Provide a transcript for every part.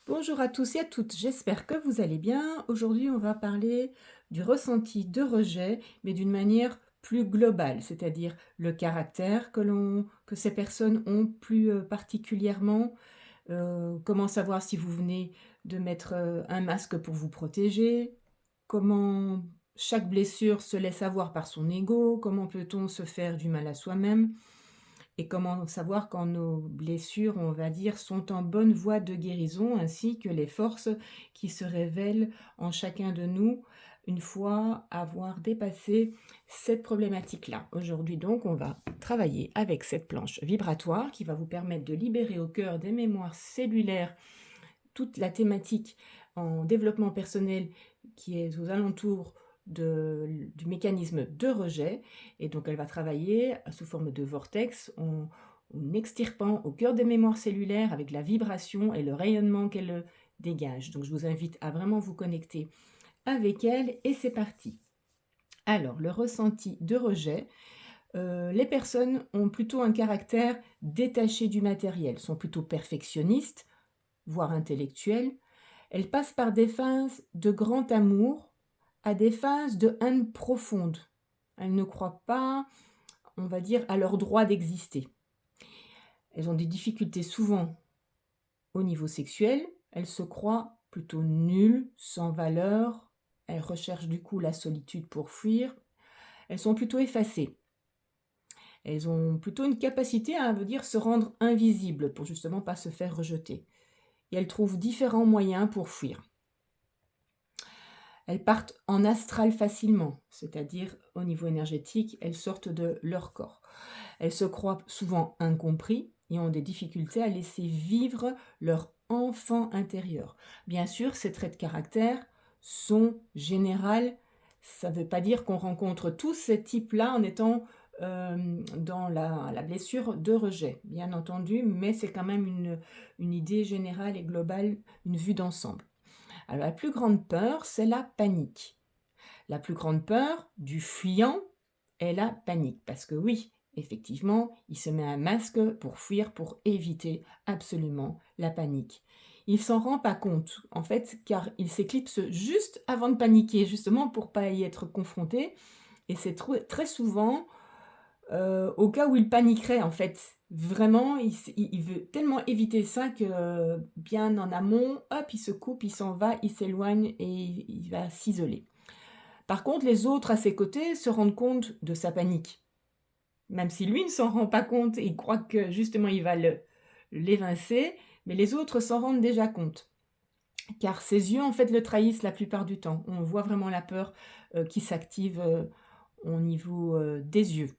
Bonjour à tous et à toutes, j'espère que vous allez bien. Aujourd'hui, on va parler du ressenti de rejet, mais d'une manière plus globale, c'est-à-dire le caractère que ces personnes ont plus particulièrement. Comment savoir si vous venez de mettre un masque pour vous protéger, comment chaque blessure se laisse avoir par son ego, comment peut-on se faire du mal à soi-même. Et comment savoir quand nos blessures, on va dire, sont en bonne voie de guérison, ainsi que les forces qui se révèlent en chacun de nous une fois avoir dépassé cette problématique-là. Aujourd'hui donc, on va travailler avec cette planche vibratoire qui va vous permettre de libérer au cœur des mémoires cellulaires toute la thématique en développement personnel qui est aux alentours du mécanisme de rejet. Et donc, elle va travailler sous forme de vortex en extirpant au cœur des mémoires cellulaires avec la vibration et le rayonnement qu'elle dégage. Donc, je vous invite à vraiment vous connecter avec elle et c'est parti. Alors, le ressenti de rejet, les personnes ont plutôt un caractère détaché du matériel, sont plutôt perfectionnistes, voire intellectuelles. Elles passent par des phases de grand amour à des phases de haine profonde. Elles ne croient pas, on va dire, à leur droit d'exister. Elles ont des difficultés souvent au niveau sexuel. Elles se croient plutôt nulles, sans valeur. Elles recherchent du coup la solitude pour fuir. Elles sont plutôt effacées. Elles ont plutôt une capacité à, dire, se rendre invisibles pour justement pas se faire rejeter. Et elles trouvent différents moyens pour fuir. Elles partent en astral facilement, c'est-à-dire au niveau énergétique, elles sortent de leur corps. Elles se croient souvent incompris et ont des difficultés à laisser vivre leur enfant intérieur. Bien sûr, ces traits de caractère sont généraux. Ça ne veut pas dire qu'on rencontre tous ces types-là en étant dans la blessure de rejet, bien entendu, mais c'est quand même une idée générale et globale, une vue d'ensemble. Alors, la plus grande peur, c'est la panique. La plus grande peur du fuyant est la panique. Parce que oui, effectivement, il se met un masque pour fuir, pour éviter absolument la panique. Il s'en rend pas compte, en fait, car il s'éclipse juste avant de paniquer, justement pour pas y être confronté. Et c'est très souvent au cas où il paniquerait, en fait. Vraiment, il veut tellement éviter ça que, bien en amont, hop, il se coupe, il s'en va, il s'éloigne et il va s'isoler. Par contre, les autres à ses côtés se rendent compte de sa panique. Même si lui ne s'en rend pas compte et il croit que justement il va l'évincer, mais les autres s'en rendent déjà compte. Car ses yeux, en fait, le trahissent la plupart du temps. On voit vraiment la peur qui s'active au niveau des yeux.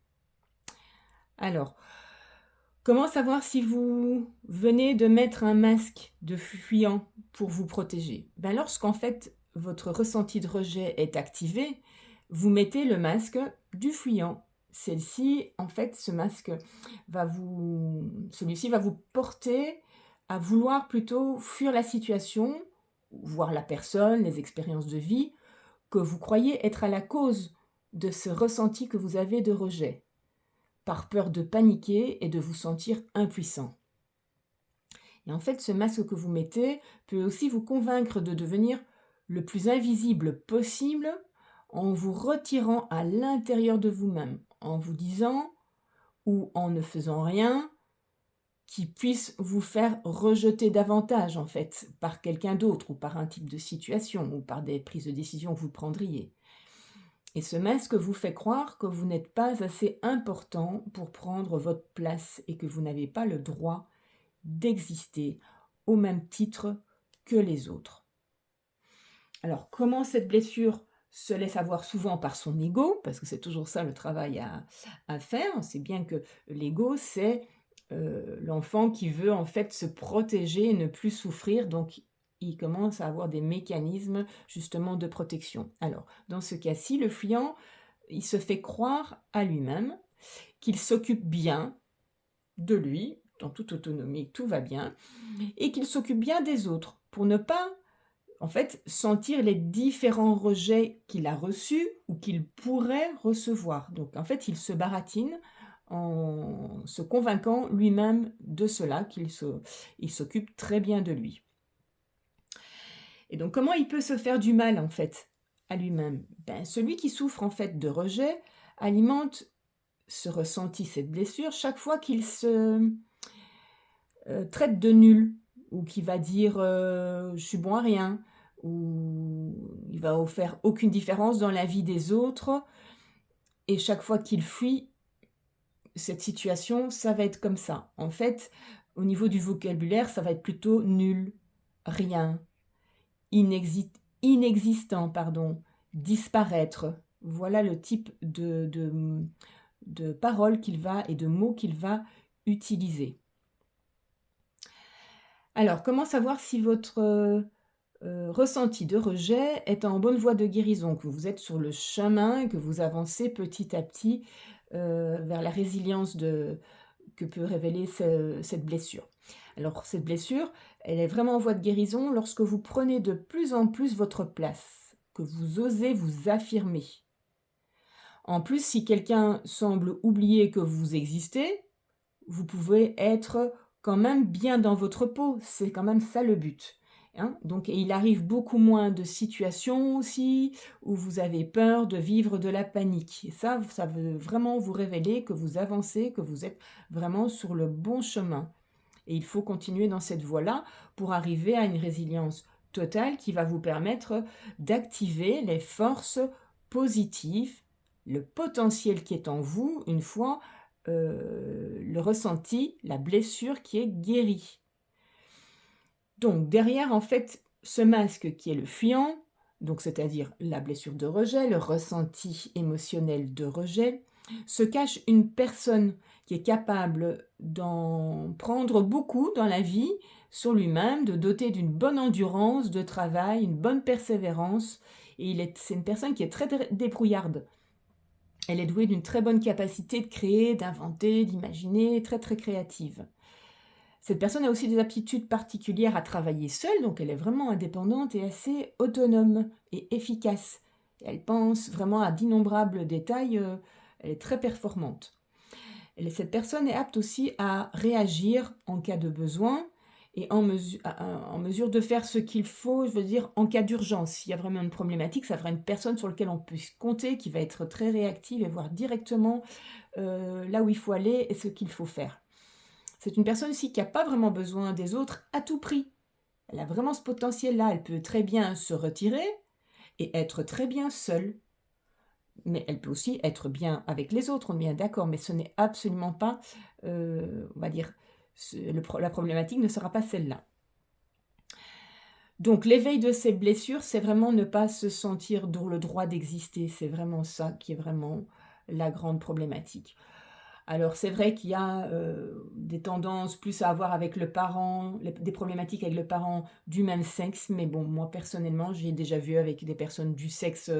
Alors, comment savoir si vous venez de mettre un masque de fuyant pour vous protéger? Lorsqu'en fait votre ressenti de rejet est activé, vous mettez le masque du fuyant. Ce masque celui-ci va vous porter à vouloir plutôt fuir la situation, voir la personne, les expériences de vie que vous croyez être à la cause de ce ressenti que vous avez de rejet, par peur de paniquer et de vous sentir impuissant. Et en fait, ce masque que vous mettez peut aussi vous convaincre de devenir le plus invisible possible en vous retirant à l'intérieur de vous-même, en vous disant ou en ne faisant rien qui puisse vous faire rejeter davantage en fait par quelqu'un d'autre ou par un type de situation ou par des prises de décision que vous prendriez. Et ce masque vous fait croire que vous n'êtes pas assez important pour prendre votre place et que vous n'avez pas le droit d'exister au même titre que les autres. Alors, comment cette blessure se laisse avoir souvent par son ego, parce que c'est toujours ça le travail à faire, c'est bien que l'ego, c'est l'enfant qui veut en fait se protéger et ne plus souffrir, donc il commence à avoir des mécanismes justement de protection. Alors, dans ce cas-ci, le fuyant, il se fait croire à lui-même qu'il s'occupe bien de lui, dans toute autonomie, tout va bien, et qu'il s'occupe bien des autres, pour ne pas, en fait, sentir les différents rejets qu'il a reçus ou qu'il pourrait recevoir. Donc, en fait, il se baratine en se convainquant lui-même de cela, il s'occupe très bien de lui. Et donc comment il peut se faire du mal en fait à lui-même? Ben, celui qui souffre en fait de rejet alimente ce ressenti, cette blessure, chaque fois qu'il se, traite de nul ou qui va dire, «Je suis bon à rien» ou il va faire aucune différence dans la vie des autres et chaque fois qu'il fuit cette situation, ça va être comme ça. En fait, au niveau du vocabulaire, ça va être plutôt nul, rien, inexistant, pardon, disparaître. Voilà le type de paroles qu'il va et de mots qu'il va utiliser. Alors, comment savoir si votre, ressenti de rejet est en bonne voie de guérison, que vous êtes sur le chemin et que vous avancez petit à petit, vers la résilience que peut révéler cette blessure. Alors cette blessure, elle est vraiment en voie de guérison lorsque vous prenez de plus en plus votre place, que vous osez vous affirmer. En plus, si quelqu'un semble oublier que vous existez, vous pouvez être quand même bien dans votre peau. C'est quand même ça le but, hein. Donc et il arrive beaucoup moins de situations aussi où vous avez peur de vivre de la panique et ça veut vraiment vous révéler que vous avancez, que vous êtes vraiment sur le bon chemin et il faut continuer dans cette voie-là pour arriver à une résilience totale qui va vous permettre d'activer les forces positives, le potentiel qui est en vous une fois, le ressenti, la blessure qui est guérie. Donc derrière, en fait, ce masque qui est le fuyant, donc c'est-à-dire la blessure de rejet, le ressenti émotionnel de rejet, se cache une personne qui est capable d'en prendre beaucoup dans la vie sur lui-même, de doter d'une bonne endurance de travail, une bonne persévérance. Et c'est une personne qui est très débrouillarde. Elle est douée d'une très bonne capacité de créer, d'inventer, d'imaginer, très très créative. Cette personne a aussi des aptitudes particulières à travailler seule, donc elle est vraiment indépendante et assez autonome et efficace. Elle pense vraiment à d'innombrables détails, elle est très performante. Cette personne est apte aussi à réagir en cas de besoin et en mesure de faire ce qu'il faut, je veux dire, en cas d'urgence. S'il y a vraiment une problématique, ça fera une personne sur laquelle on peut compter, qui va être très réactive et voir directement là où il faut aller et ce qu'il faut faire. C'est une personne aussi qui n'a pas vraiment besoin des autres à tout prix. Elle a vraiment ce potentiel-là. Elle peut très bien se retirer et être très bien seule. Mais elle peut aussi être bien avec les autres, on est bien d'accord, mais ce n'est absolument pas, on va dire, la problématique ne sera pas celle-là. Donc l'éveil de ces blessures, c'est vraiment ne pas se sentir dans le droit d'exister. C'est vraiment ça qui est vraiment la grande problématique. Alors c'est vrai qu'il y a, des tendances plus à avoir avec le parent, des problématiques avec le parent du même sexe, mais bon, moi personnellement, j'ai déjà vu avec des personnes du sexe,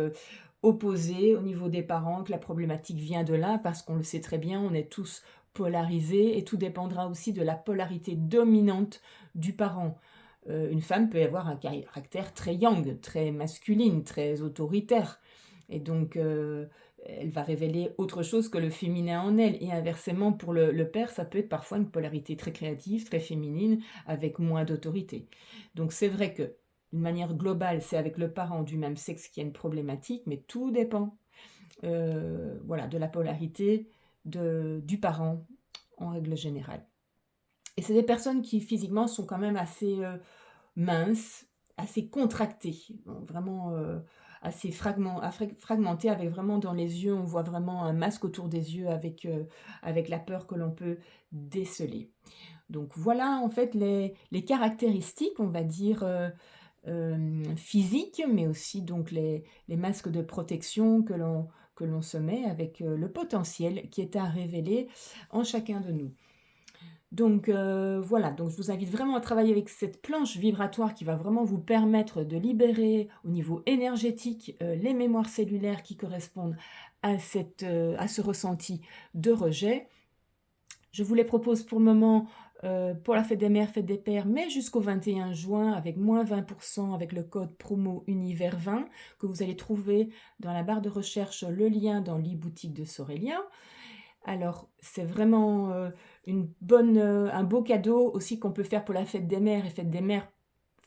opposé au niveau des parents que la problématique vient de là, parce qu'on le sait très bien, on est tous polarisés et tout dépendra aussi de la polarité dominante du parent. Une femme peut avoir un caractère très yang, très masculine, très autoritaire et donc elle va révéler autre chose que le féminin en elle et inversement pour le père, ça peut être parfois une polarité très créative, très féminine, avec moins d'autorité. Donc c'est vrai que d'une manière globale, c'est avec le parent du même sexe qu'il y a une problématique, mais tout dépend, voilà, de la polarité du parent en règle générale. Et c'est des personnes qui physiquement sont quand même assez, minces, assez contractées, donc vraiment, assez fragmentées avec vraiment dans les yeux, on voit vraiment un masque autour des yeux avec la peur que l'on peut déceler. Donc voilà en fait les caractéristiques, on va dire, physiques, mais aussi donc les masques de protection que l'on se met avec, le potentiel qui est à révéler en chacun de nous. Donc voilà, donc je vous invite vraiment à travailler avec cette planche vibratoire qui va vraiment vous permettre de libérer au niveau énergétique, les mémoires cellulaires qui correspondent à ce ressenti de rejet. Je vous les propose pour le moment, pour la fête des mères, fête des pères, mais jusqu'au 21 juin avec moins 20% avec le code promo univers 20 que vous allez trouver dans la barre de recherche, le lien dans l'e-boutique de Sorélien. Alors, c'est vraiment, un beau cadeau aussi qu'on peut faire pour la fête des mères et fête des mères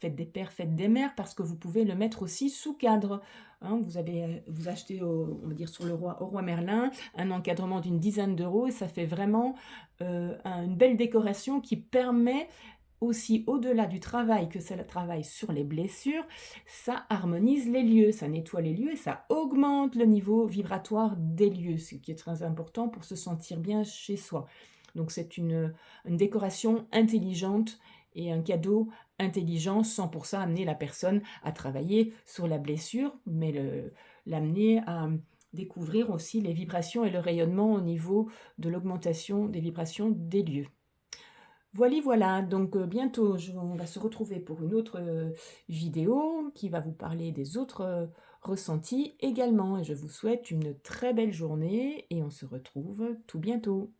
fête des pères, fête des mères, parce que vous pouvez le mettre aussi sous cadre, hein. Vous achetez on va dire sur le roi au roi Merlin, un encadrement d'une dizaine d'euros et ça fait vraiment, une belle décoration qui permet aussi, au-delà du travail que c'est le travail sur les blessures, ça harmonise les lieux, ça nettoie les lieux et ça augmente le niveau vibratoire des lieux, ce qui est très important pour se sentir bien chez soi. Donc c'est une décoration intelligente et un cadeau intelligent sans pour ça amener la personne à travailler sur la blessure, mais l'amener à découvrir aussi les vibrations et le rayonnement au niveau de l'augmentation des vibrations des lieux. Voili voilà, donc bientôt on va se retrouver pour une autre, vidéo qui va vous parler des autres, ressentis également et je vous souhaite une très belle journée et on se retrouve tout bientôt.